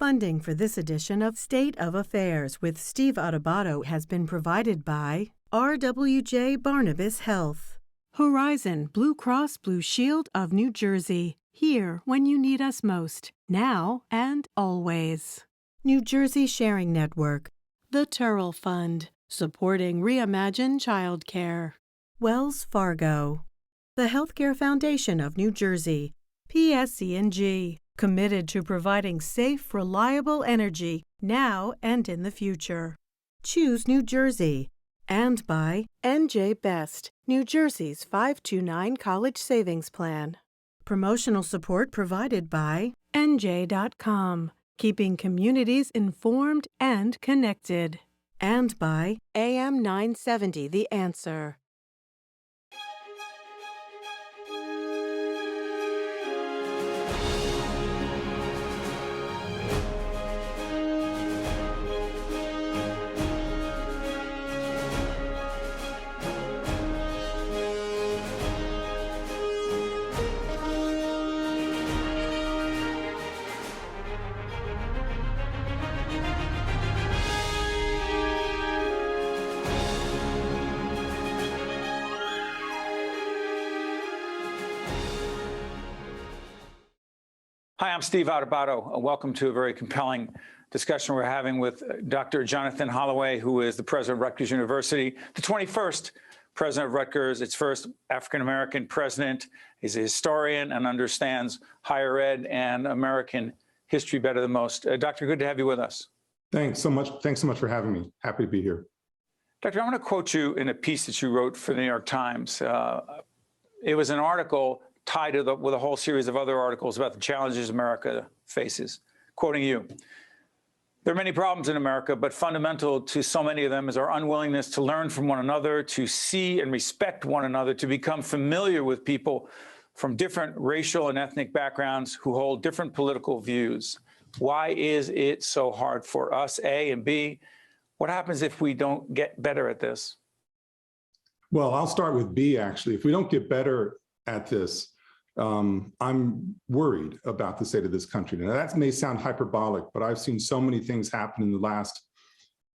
Funding for this edition of State of Affairs with Steve Adubato has been provided by RWJ Barnabas Health, Horizon Blue Cross Blue Shield of New Jersey, here when you need us most, now and always. New Jersey Sharing Network, the Turrell Fund, supporting Reimagine Childcare. Wells Fargo, the Healthcare Foundation of New Jersey, PSE&G, committed to providing safe, reliable energy now and in the future. Choose New Jersey, and by NJ Best, New Jersey's 529 College Savings Plan. Promotional support provided by NJ.com, keeping communities informed and connected. And by AM 970 The Answer. Hi, I'm Steve Adubato. Welcome to a very compelling discussion we're having with Dr. Jonathan Holloway, who is the president of Rutgers University, the 21st president of Rutgers, its first African-American president. He's a historian and understands higher ed and American history better than most. Doctor, good to have you with us. Thanks so much. Thanks so much for having me. Happy to be here. Doctor, I want to quote you in a piece that you wrote for the New York Times. It was an article tied to with a whole series of other articles about the challenges America faces. Quoting you, there are many problems in America, but fundamental to so many of them is our unwillingness to learn from one another, to see and respect one another, to become familiar with people from different racial and ethnic backgrounds who hold different political views. Why is it so hard for us, A, and B, what happens if we don't get better at this? Well, I'll start with B, actually. If we don't get better at this, I'm worried about the state of this country. Now, that may sound hyperbolic, but I've seen so many things happen in the last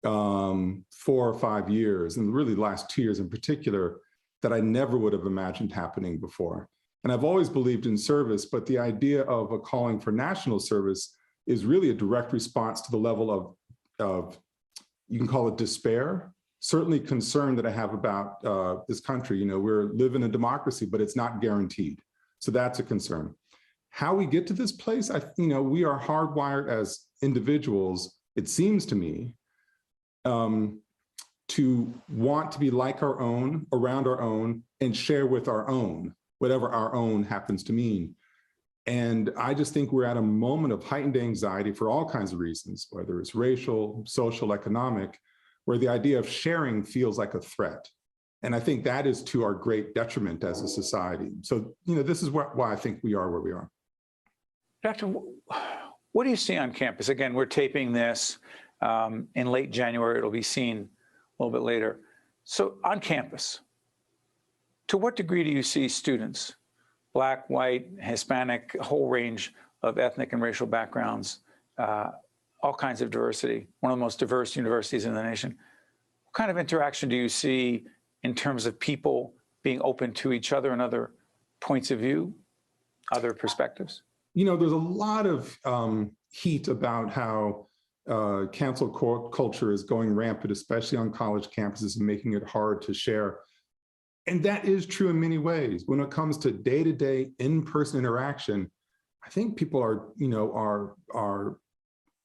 4 or 5 years, and really the last 2 years in particular, that I never would have imagined happening before. And I've always believed in service, but the idea of a calling for national service is really a direct response to the level of you can call it despair, certainly concern that I have about this country. You know, we're living in a democracy, but it's not guaranteed. So that's a concern. How we get to this place, we are hardwired as individuals, it seems to me, to want to be like our own, around our own, and share with our own, whatever our own happens to mean. And I just think we're at a moment of heightened anxiety for all kinds of reasons, whether it's racial, social, economic, where the idea of sharing feels like a threat. And I think that is to our great detriment as a society. So, this is why I think we are where we are. Doctor, what do you see on campus? Again, we're taping this in late January. It'll be seen a little bit later. So on campus, to what degree do you see students, Black, white, Hispanic, a whole range of ethnic and racial backgrounds, all kinds of diversity, one of the most diverse universities in the nation? What kind of interaction do you see in terms of people being open to each other and other points of view, other perspectives? There's a lot of heat about how cancel culture is going rampant, especially on college campuses, and making it hard to share. And that is true in many ways. When it comes to day-to-day in-person interaction, I think people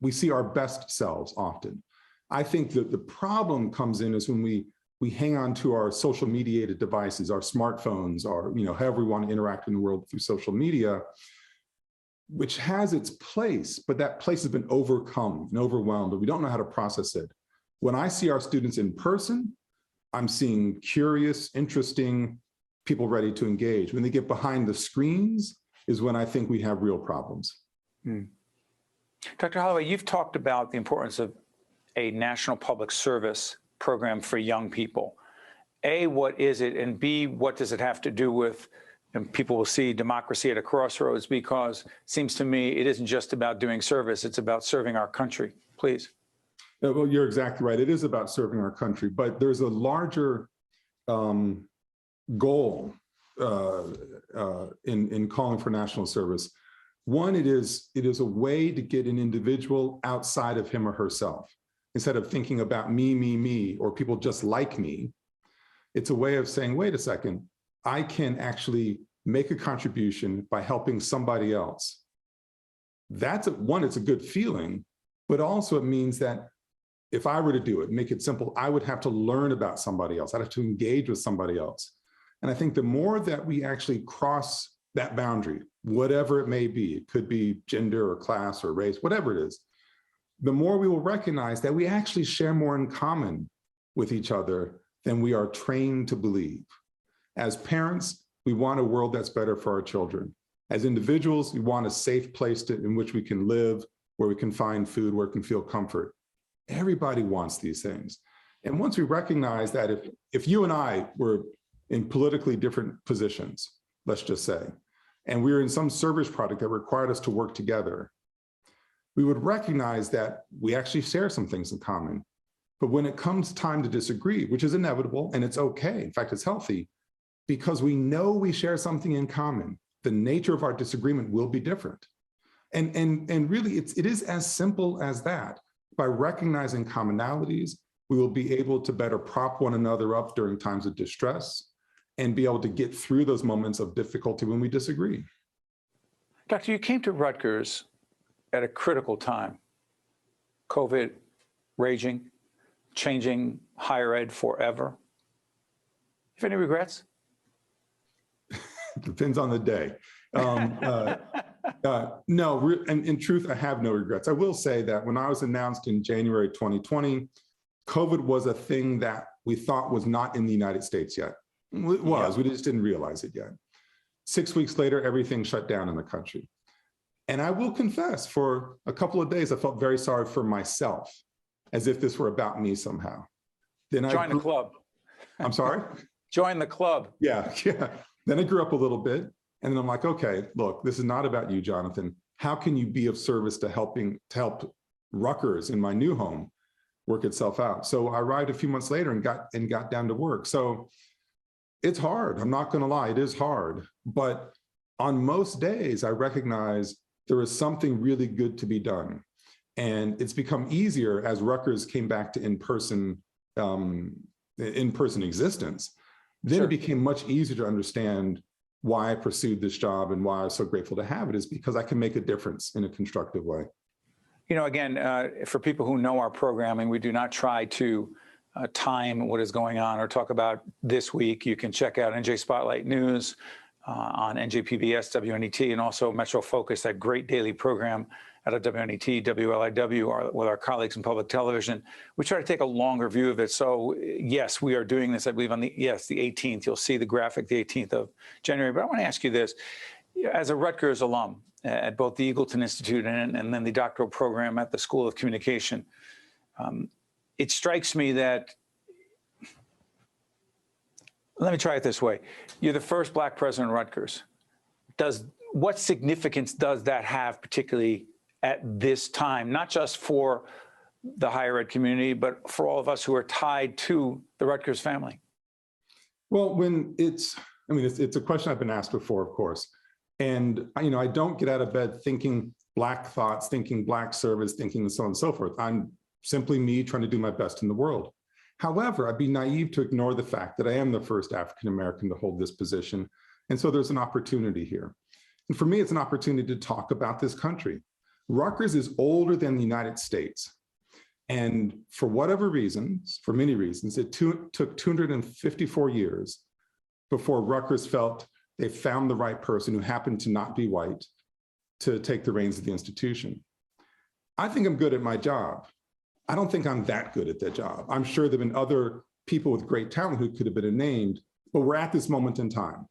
we see our best selves often. I think that the problem comes in is when we hang on to our social mediated devices, our smartphones, or however we want to interact in the world through social media, which has its place, but that place has been overcome and overwhelmed, and we don't know how to process it. When I see our students in person, I'm seeing curious, interesting people ready to engage. When they get behind the screens is when I think we have real problems. Dr. Holloway, you've talked about the importance of a national public service program for young people. A, what is it? And B, what does it have to do with and people will see democracy at a crossroads, because it seems to me it isn't just about doing service, it's about serving our country. Please. Well, you're exactly right. It is about serving our country, but there's a larger goal in calling for national service. One, it is a way to get an individual outside of him or herself. Instead of thinking about me, or people just like me, it's a way of saying, wait a second, I can actually make a contribution by helping somebody else. It's a good feeling, but also it means that if I were to do it, make it simple, I would have to learn about somebody else. I'd have to engage with somebody else. And I think the more that we actually cross that boundary, whatever it may be, it could be gender or class or race, whatever it is, the more we will recognize that we actually share more in common with each other than we are trained to believe. As parents, we want a world that's better for our children. As individuals, we want a safe place in which we can live, where we can find food, where we can feel comfort. Everybody wants these things. And once we recognize that if you and I were in politically different positions, let's just say, and we were in some service product that required us to work together, we would recognize that we actually share some things in common. But when it comes time to disagree, which is inevitable and it's okay, in fact, it's healthy, because we know we share something in common, the nature of our disagreement will be different. And really, it is as simple as that. By recognizing commonalities, we will be able to better prop one another up during times of distress and be able to get through those moments of difficulty when we disagree. Doctor, you came to Rutgers at a critical time. COVID raging, changing higher ed forever. You have any regrets? Depends on the day. No, in truth, I have no regrets. I will say that when I was announced in January 2020, COVID was a thing that we thought was not in the United States yet. It was, we just didn't realize it yet. 6 weeks later, everything shut down in the country. And I will confess, for a couple of days, I felt very sorry for myself, as if this were about me somehow. Then Join the club. I'm sorry? Join the club. Yeah. Then I grew up a little bit. And then I'm like, okay, look, this is not about you, Jonathan. How can you be of service to help Rutgers in my new home work itself out? So I arrived a few months later and got down to work. So it's hard. I'm not going to lie. It is hard. But on most days, I recognize there is something really good to be done. And it's become easier as Rutgers came back to in-person existence. Then It became much easier to understand why I pursued this job and why I was so grateful to have it, is because I can make a difference in a constructive way. You know, again, for people who know our programming, we do not try to time what is going on or talk about this week. You can check out NJ Spotlight News on NJPBS, WNET, and also Metro Focus, that great daily program out of WNET, WLIW, with our colleagues in public television. We try to take a longer view of it. So yes, we are doing this, I believe, on the 18th. You'll see the graphic, the 18th of January. But I want to ask you this. As a Rutgers alum at both the Eagleton Institute and then the doctoral program at the School of Communication, it strikes me that, let me try it this way. You're the first Black president of Rutgers. What significance does that have, particularly at this time, not just for the higher ed community, but for all of us who are tied to the Rutgers family? Well, it's a question I've been asked before, of course. And, I don't get out of bed thinking Black thoughts, thinking Black service, thinking so on and so forth. I'm simply me trying to do my best in the world. However, I'd be naive to ignore the fact that I am the first African-American to hold this position. And so there's an opportunity here. And for me, it's an opportunity to talk about this country. Rutgers is older than the United States. And for whatever reasons, for many reasons, it took 254 years before Rutgers felt they found the right person who happened to not be white to take the reins of the institution. I think I'm good at my job. I don't think I'm that good at that job. I'm sure there've been other people with great talent who could have been named, but we're at this moment in time.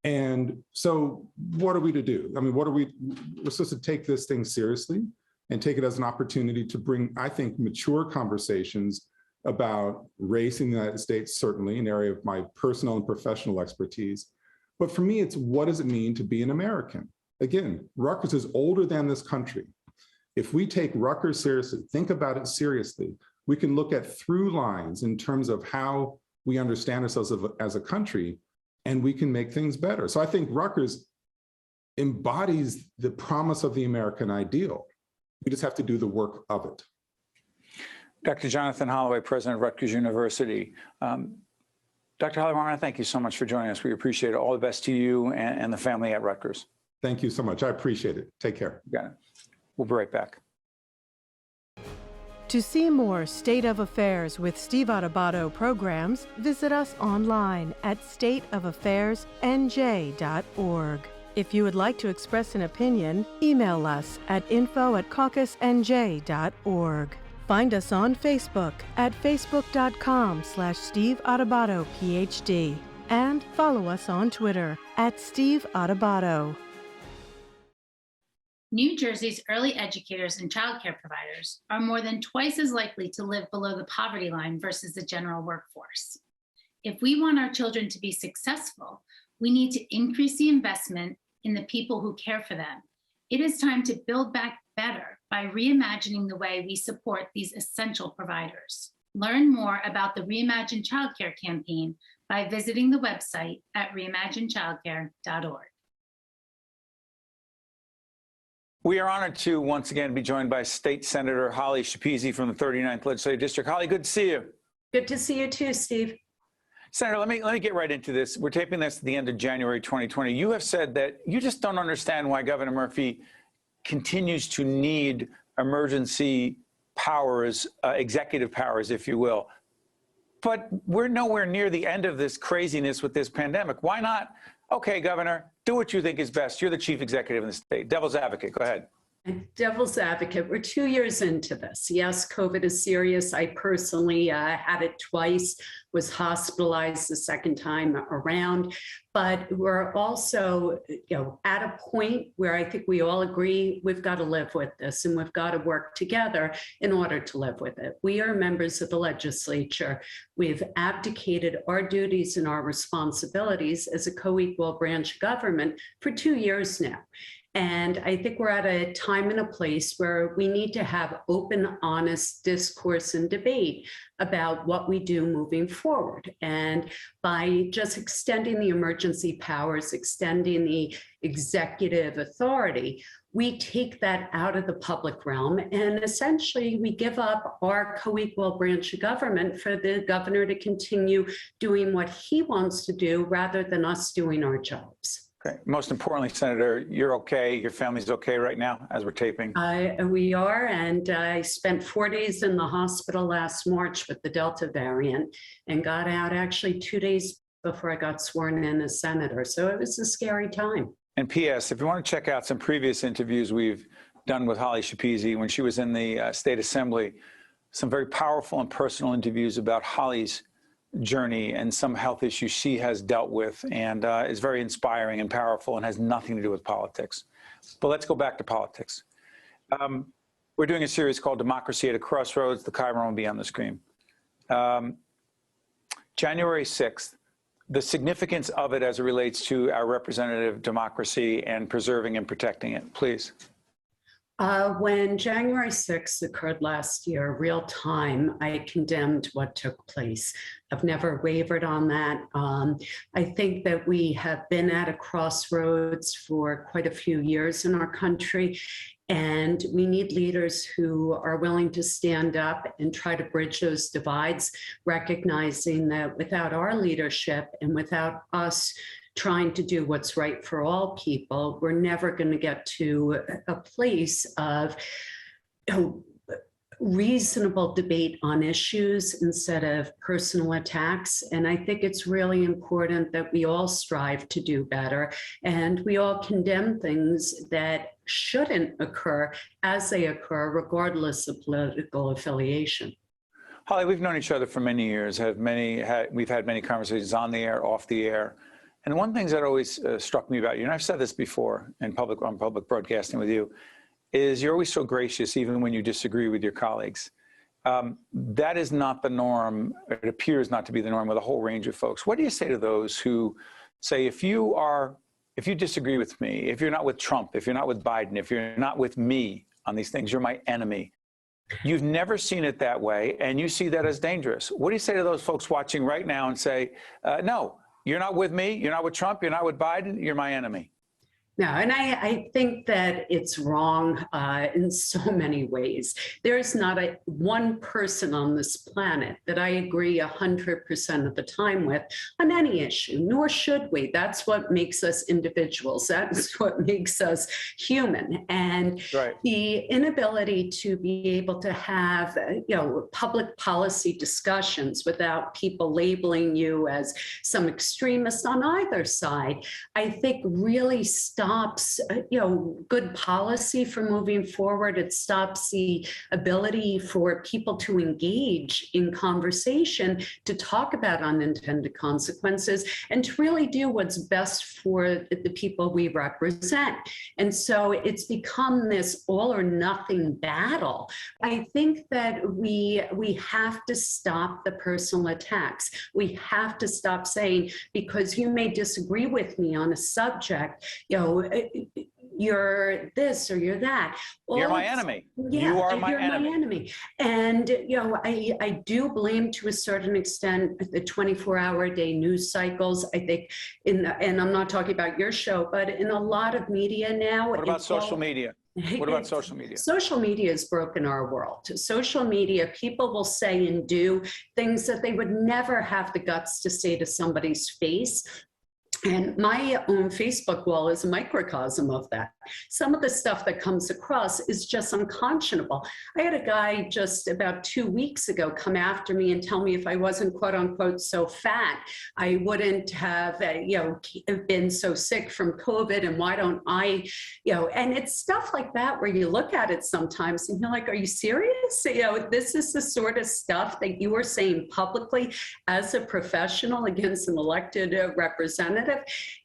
And so what are we to do? We're supposed to take this thing seriously and take it as an opportunity to bring, I think, mature conversations about race in the United States, certainly an area of my personal and professional expertise, But for me, it's what does it mean to be an American? Again, Rutgers is older than this country. If we take Rutgers seriously, think about it seriously, we can look at through lines in terms of how we understand ourselves as a country, and we can make things better. So I think Rutgers embodies the promise of the American ideal. We just have to do the work of it. Dr. Jonathan Holloway, president of Rutgers University. Dr. Holloway, I want to thank you so much for joining us. We appreciate it. All the best to you and the family at Rutgers. Thank you so much. I appreciate it. Take care. You got it. We'll be right back. To see more State of Affairs with Steve Adubato programs, visit us online at stateofaffairsnj.org. If you would like to express an opinion, email us at info@caucusnj.org. Find us on Facebook at facebook.com/Steve Adubato, PhD, and follow us on Twitter at Steve Adubato. New Jersey's early educators and childcare providers are more than twice as likely to live below the poverty line versus the general workforce. If we want our children to be successful, we need to increase the investment in the people who care for them. It is time to build back better by reimagining the way we support these essential providers. Learn more about the Reimagine Childcare campaign by visiting the website at reimaginechildcare.org. We are honored to once again be joined by State Senator Holly Schepisi from the 39th Legislative District. Holly, good to see you. Good to see you too, Steve. Senator, let me get right into this. We're taping this at the end of January 2020. You have said that you just don't understand why Governor Murphy continues to need emergency powers, executive powers, if you will. But we're nowhere near the end of this craziness with this pandemic. Why not? Okay, Governor, do what you think is best. You're the chief executive in the state. Devil's advocate, go ahead. Devil's advocate, we're 2 years into this. Yes, COVID is serious. I personally had it twice, was hospitalized the second time around, but we're also at a point where I think we all agree we've got to live with this and we've got to work together in order to live with it. We are members of the legislature. We've abdicated our duties and our responsibilities as a co-equal branch of government for 2 years now. And I think we're at a time and a place where we need to have open, honest discourse and debate about what we do moving forward. And by just extending the emergency powers, extending the executive authority, we take that out of the public realm and essentially we give up our co-equal branch of government for the governor to continue doing what he wants to do rather than us doing our jobs. Okay. Most importantly, Senator, you're okay. Your family's okay right now as we're taping. We are, and I spent 4 days in the hospital last March with the Delta variant and got out actually 2 days before I got sworn in as senator. So it was a scary time. And P.S., if you want to check out some previous interviews we've done with Holly Schepisi when she was in the State Assembly, some very powerful and personal interviews about Holly's journey and some health issues she has dealt with, and is very inspiring and powerful and has nothing to do with politics. But let's go back to politics. We're doing a series called Democracy at a Crossroads. The Chiron will be on the screen. January 6th, the significance of it as it relates to our representative democracy and preserving and protecting it, please. When January 6th occurred last year, real time, I condemned what took place. I've never wavered on that. I think that we have been at a crossroads for quite a few years in our country, and we need leaders who are willing to stand up and try to bridge those divides, recognizing that without our leadership and without us trying to do what's right for all people, we're never going to get to a place of reasonable debate on issues instead of personal attacks. And I think it's really important that we all strive to do better and we all condemn things that shouldn't occur as they occur, regardless of political affiliation. Holly, we've known each other for many years, we've had many conversations on the air, off the air. And one thing that always struck me about you, and I've said this before on public broadcasting with you, is you're always so gracious, even when you disagree with your colleagues. That is not the norm. It appears not to be the norm with a whole range of folks. What do you say to those who say, if you disagree with me, if you're not with Trump, if you're not with Biden, if you're not with me on these things, you're my enemy. You've never seen it that way, and you see that as dangerous. What do you say to those folks watching right now and say, no, you're not with me, you're not with Trump, you're not with Biden, you're my enemy? No, and I think that it's wrong in so many ways. There's not one person on this planet that I agree 100% of the time with on any issue, nor should we. That's what makes us individuals. That's what makes us human. And right. The inability to be able to have, public policy discussions without people labeling you as some extremist on either side, I think really stops good policy from moving forward. It stops the ability for people to engage in conversation, to talk about unintended consequences, and to really do what's best for the people we represent. And so it's become this all or nothing battle. I think that we have to stop the personal attacks. We have to stop saying, because you may disagree with me on a subject, you're this or you're that. You're my enemy. Yeah, you are my you're enemy. my enemy. And, I do blame to a certain extent the 24-hour-a-day news cycles. I think, and I'm not talking about your show, but in a lot of media now. What about social media? What about social media? Social media has broken our world. Social media, people will say and do things that they would never have the guts to say to somebody's face. And my own Facebook wall is a microcosm of that. Some of the stuff that comes across is just unconscionable. I had a guy just about 2 weeks ago come after me and tell me if I wasn't quote unquote so fat, I wouldn't have been so sick from COVID, and why don't I, and it's stuff like that where you look at it sometimes and you're like, are you serious? This is the sort of stuff that you are saying publicly as a professional against an elected representative.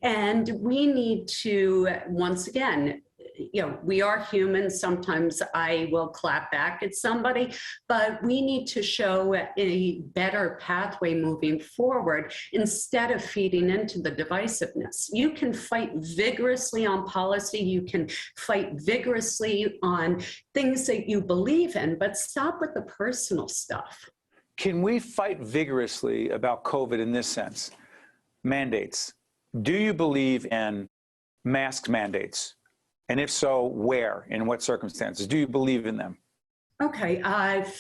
And we need to, once again, we are human. Sometimes I will clap back at somebody, but we need to show a better pathway moving forward instead of feeding into the divisiveness. You can fight vigorously on policy. You can fight vigorously on things that you believe in, but stop with the personal stuff. Can we fight vigorously about COVID in this sense? Mandates. Do you believe in mask mandates? And if so, where, in what circumstances? Do you believe in them? Okay,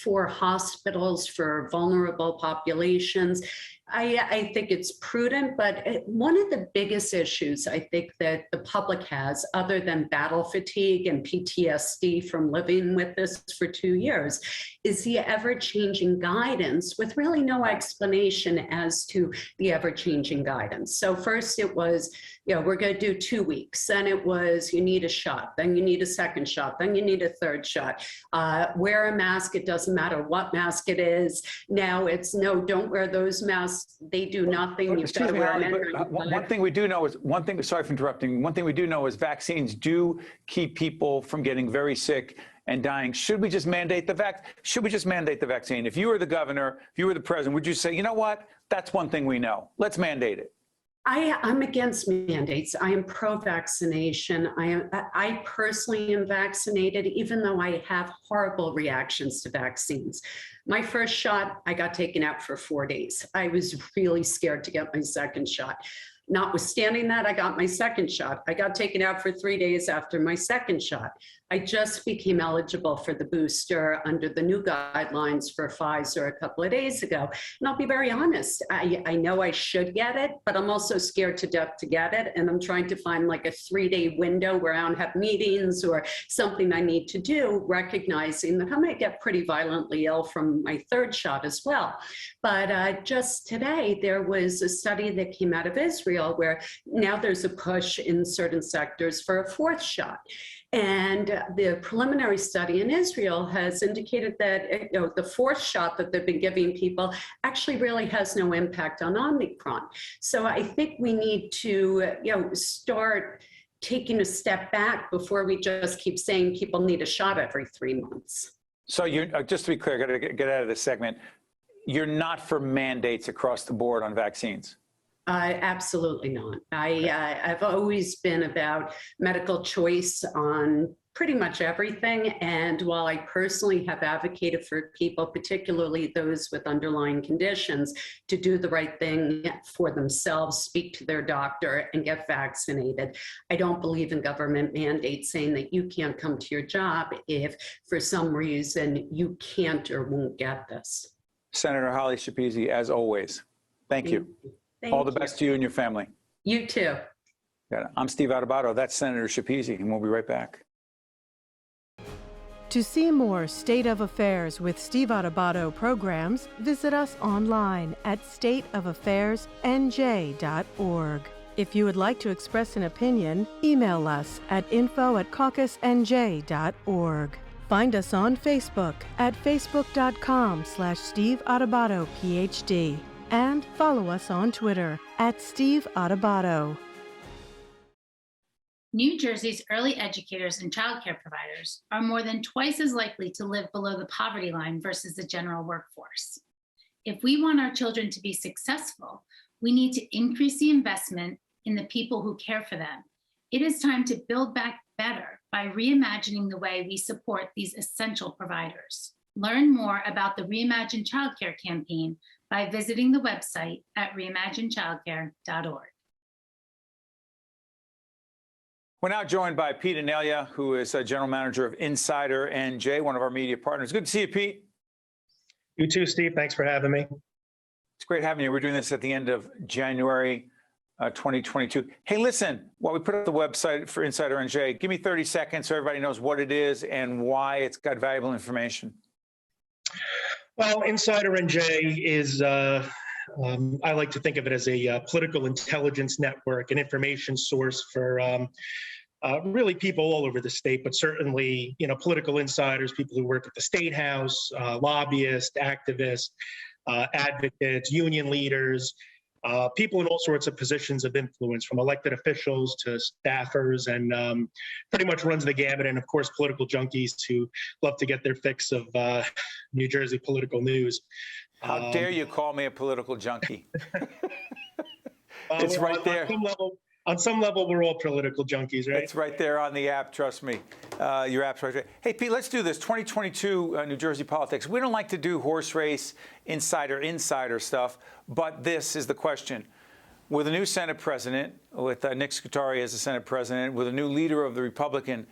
for hospitals, for vulnerable populations, I think it's prudent, but one of the biggest issues I think that the public has, other than battle fatigue and PTSD from living with this for 2 years, is the ever-changing guidance with really no explanation as to the ever-changing guidance. So first it was, we're going to do 2 weeks. Then it was, you need a shot. Then you need a second shot. Then you need a third shot. Wear a mask. It doesn't matter what mask it is. Now it's, no, don't wear those masks. They do nothing. Excuse me, Holly, but one thing we do know is, sorry for interrupting. One thing we do know is vaccines do keep people from getting very sick and dying. Should we just mandate the vaccine? If you were the governor, if you were the president, would you say, you know what? That's one thing we know. Let's mandate it. I'm against mandates. I am pro-vaccination. I personally am vaccinated, even though I have horrible reactions to vaccines. My first shot, I got taken out for 4 days. I was really scared to get my second shot. Notwithstanding that, I got my second shot. I got taken out for 3 days after my second shot. I just became eligible for the booster under the new guidelines for Pfizer a couple of days ago. And I'll be very honest, I know I should get it, but I'm also scared to death to get it. And I'm trying to find like a 3-day window where I don't have meetings or something I need to do, recognizing that I might get pretty violently ill from my third shot as well. But just today, there was a study that came out of Israel where now there's a push in certain sectors for a fourth shot. And the preliminary study in Israel has indicated that the fourth shot that they've been giving people actually really has no impact on Omicron. So I think we need to start taking a step back before we just keep saying people need a shot every 3 months. So you're, just to be clear, I got to get out of this segment. You're not for mandates across the board on vaccines? Absolutely not. I've always been about medical choice on pretty much everything. And while I personally have advocated for people, particularly those with underlying conditions, to do the right thing for themselves, speak to their doctor and get vaccinated, I don't believe in government mandates saying that you can't come to your job if for some reason you can't or won't get this. Senator Holly Schepisi, as always, thank you. All the best to you and your family. You too. I'm Steve Adubato. That's Senator Schepisi, and we'll be right back. To see more State of Affairs with Steve Adubato programs, visit us online at stateofaffairsnj.org. If you would like to express an opinion, email us at info@caucusnj.org. Find us on Facebook at facebook.com/Steve Adubato, PhD. And follow us on Twitter at Steve Adubato. New Jersey's early educators and childcare providers are more than twice as likely to live below the poverty line versus the general workforce. If we want our children to be successful, we need to increase the investment in the people who care for them. It is time to build back better by reimagining the way we support these essential providers. Learn more about the Reimagine Childcare campaign by visiting the website at reimaginechildcare.org. We're now joined by Pete Oneglia, who is a general manager of Insider NJ, one of our media partners. Good to see you, Pete. You too, Steve. Thanks for having me. It's great having you. We're doing this at the end of January 2022. Hey, listen, while we put up the website for Insider NJ, give me 30 seconds so everybody knows what it is and why it's got valuable information. Well, Insider NJ is, I like to think of it as a political intelligence network, an information source for really people all over the state, but certainly, political insiders, people who work at the State House, lobbyists, activists, advocates, union leaders, people in all sorts of positions of influence, from elected officials to staffers, and pretty much runs the gamut. And of course, political junkies who love to get their fix of New Jersey political news. How dare you call me a political junkie? It's right there. On some level, we're all political junkies, right? It's right there on the app, trust me. Your app's right there. Hey, Pete, let's do this. 2022 New Jersey politics. We don't like to do horse race, insider stuff, but this is the question. With a new Senate president, with Nick Scutari as the Senate president, with a new leader of the Republican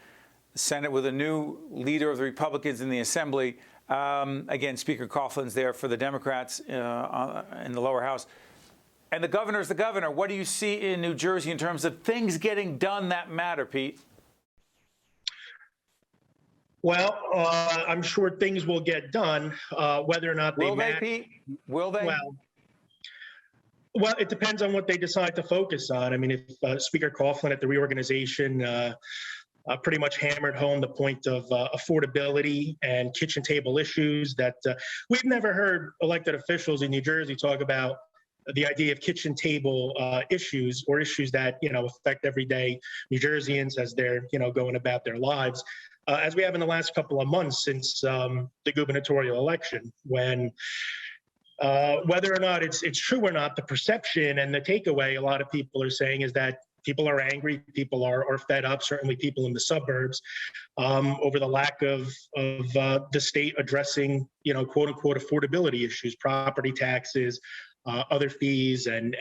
Senate, with a new leader of the Republicans in the Assembly, again, Speaker Coughlin's there for the Democrats in the lower house. And the governor's the governor. What do you see in New Jersey in terms of things getting done that matter, Pete? Well, I'm sure things will get done, whether or not they will they, Pete? Will they? Well, it depends on what they decide to focus on. I mean, if Speaker Coughlin at the reorganization pretty much hammered home the point of affordability and kitchen table issues that we've never heard elected officials in New Jersey talk about. The idea of kitchen table issues, or issues that affect everyday New Jerseyans as they're going about their lives, as we have in the last couple of months since the gubernatorial election, when whether or not it's true or not, the perception and the takeaway a lot of people are saying is that people are angry, people are fed up, certainly people in the suburbs, over the lack of the state addressing quote unquote affordability issues, property taxes, other fees, and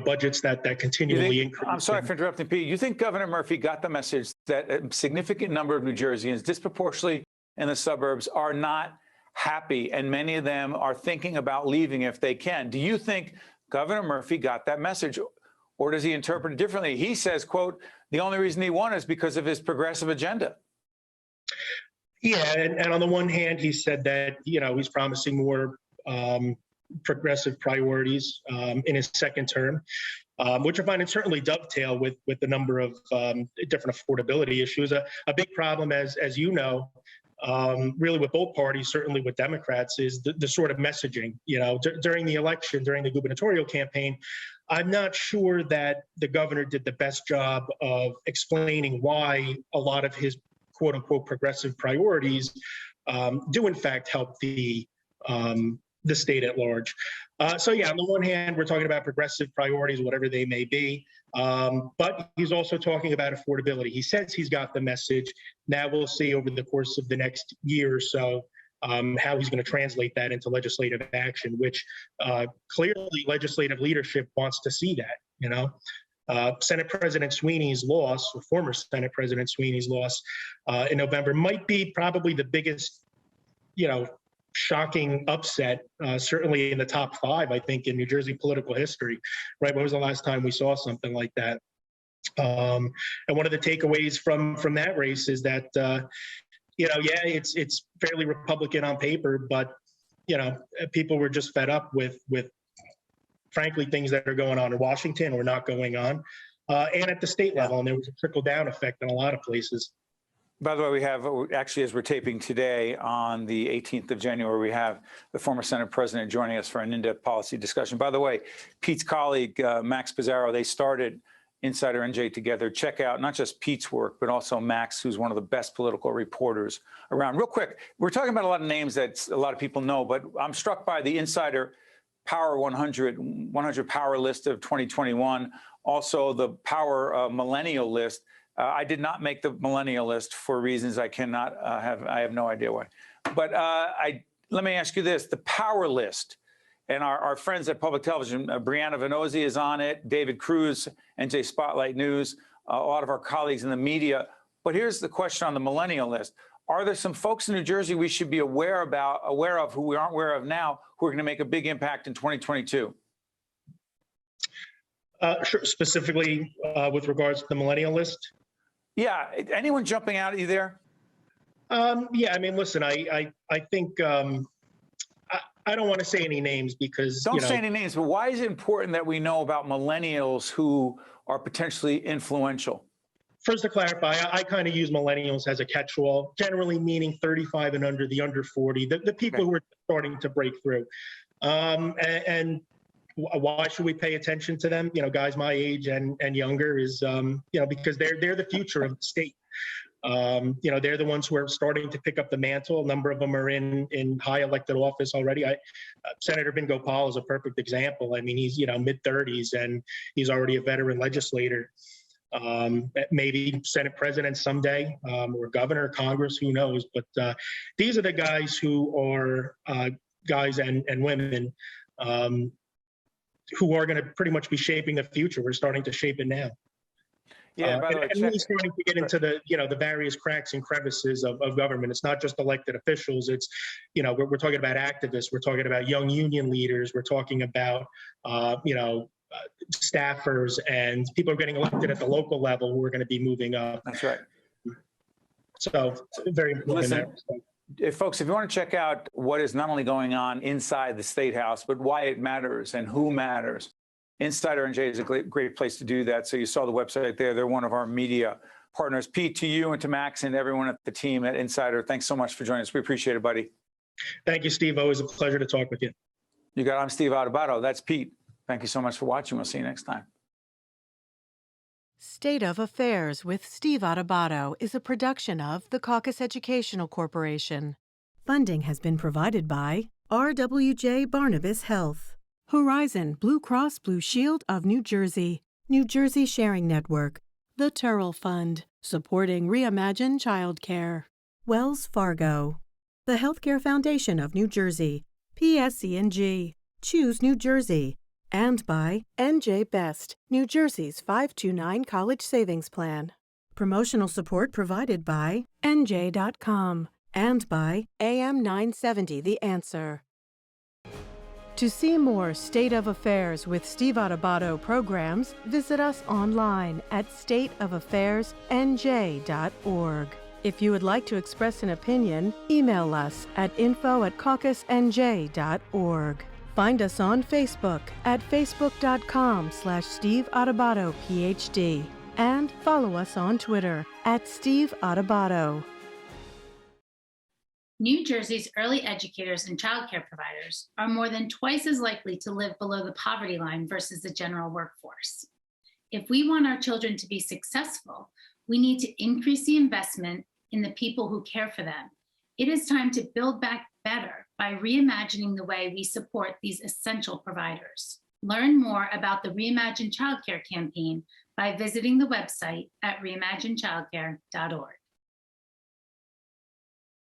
budgets that continually increase. I'm sorry for interrupting, Pete. You think Governor Murphy got the message that a significant number of New Jerseyans, disproportionately in the suburbs, are not happy, and many of them are thinking about leaving if they can? Do you think Governor Murphy got that message, or does he interpret it differently? He says, quote, the only reason he won is because of his progressive agenda. Yeah, and on the one hand, he said that he's promising more progressive priorities in his second term, which I find it certainly dovetail with the number of different affordability issues. A big problem, as you know, really with both parties, certainly with Democrats, is the sort of messaging. During the election, during the gubernatorial campaign, I'm not sure that the governor did the best job of explaining why a lot of his quote unquote progressive priorities do in fact help the the state at large. So yeah, on the one hand, we're talking about progressive priorities, whatever they may be, but he's also talking about affordability. He says he's got the message. Now we'll see over the course of the next year or so how he's going to translate that into legislative action, which clearly legislative leadership wants to see that, you know. Senate President Sweeney's loss, or former Senate President Sweeney's loss in November might be probably the biggest, you know, shocking upset, certainly in the top 5, I think, in New Jersey political history, right? When was the last time we saw something like that? And one of the takeaways from that race is that, you know, yeah, it's fairly Republican on paper, but, you know, people were just fed up with frankly, things that are going on in Washington or not going on, and at the state level, and there was a trickle-down effect in a lot of places. By the way, we have, actually, as we're taping today on the 18th of January, we have the former Senate President joining us for an in-depth policy discussion. By the way, Pete's colleague, Max Pizarro, they started Insider NJ together. Check out not just Pete's work, but also Max, who's one of the best political reporters around. Real quick, we're talking about a lot of names that a lot of people know, but I'm struck by the Insider Power 100 Power list of 2021, also the Power Millennial list. I did not make the millennial list for reasons I cannot I have no idea why. But let me ask you this, the Power list, and our friends at Public Television, Brianna Venozzi is on it, David Cruz, NJ Spotlight News, a lot of our colleagues in the media. But here's the question on the millennial list. Are there some folks in New Jersey we should be aware of who we aren't aware of now who are going to make a big impact in 2022? Sure. Specifically with regards to the millennial list? Yeah. Anyone jumping out at you there? Yeah. I mean, listen, I think I don't want to say any names because don't say any names. But why is it important that we know about millennials who are potentially influential? First, to clarify, I kind of use millennials as a catch-all, generally meaning 35 and under, the under 40, the people who are starting to break through. And why should we pay attention to them? You know, guys my age and younger is, you know, because they're the future of the state. You know, they're the ones who are starting to pick up the mantle. A number of them are in high elected office already. Senator Ben Gopal is a perfect example. I mean, he's, you know, mid-30s and he's already a veteran legislator. Maybe Senate president someday, or governor, Congress, who knows? But these are the guys who are guys and women who are going to pretty much be shaping the future. We're starting to shape it now. Yeah, by the way, and really starting to get into the, you know, the various cracks and crevices of government. It's not just elected officials. It's, you know, we're talking about activists. We're talking about young union leaders. We're talking about, you know, staffers and people are getting elected at the local level who are going to be moving up. That's right. So very important. Listen, folks, if you want to check out what is not only going on inside the State House, but why it matters and who matters, Insider NJ is a great place to do that. So you saw the website there. They're one of our media partners. Pete, to you and to Max and everyone at the team at Insider, thanks so much for joining us. We appreciate it, buddy. Thank you, Steve. Always a pleasure to talk with you. You got it. I'm Steve Adubato. That's Pete. Thank you so much for watching. We'll see you next time. State of Affairs with Steve Adubato is a production of the Caucus Educational Corporation. Funding has been provided by RWJ Barnabas Health, Horizon Blue Cross Blue Shield of New Jersey, New Jersey Sharing Network, the Turrell Fund, supporting Reimagine Childcare, Wells Fargo, the Healthcare Foundation of New Jersey, PSC&G, Choose New Jersey, and by NJ Best, New Jersey's 529 College Savings Plan. Promotional support provided by NJ.com and by AM 970 The Answer. To see more State of Affairs with Steve Adubato programs, visit us online at stateofaffairsnj.org. If you would like to express an opinion, email us at info@caucusnj.org. Find us on Facebook at facebook.com/Steve Adubato PhD and follow us on Twitter at Steve Adubato. New Jersey's early educators and childcare providers are more than twice as likely to live below the poverty line versus the general workforce. If we want our children to be successful, we need to increase the investment in the people who care for them. It is time to build back better by reimagining the way we support these essential providers. Learn more about the Reimagine Childcare campaign by visiting the website at reimaginechildcare.org.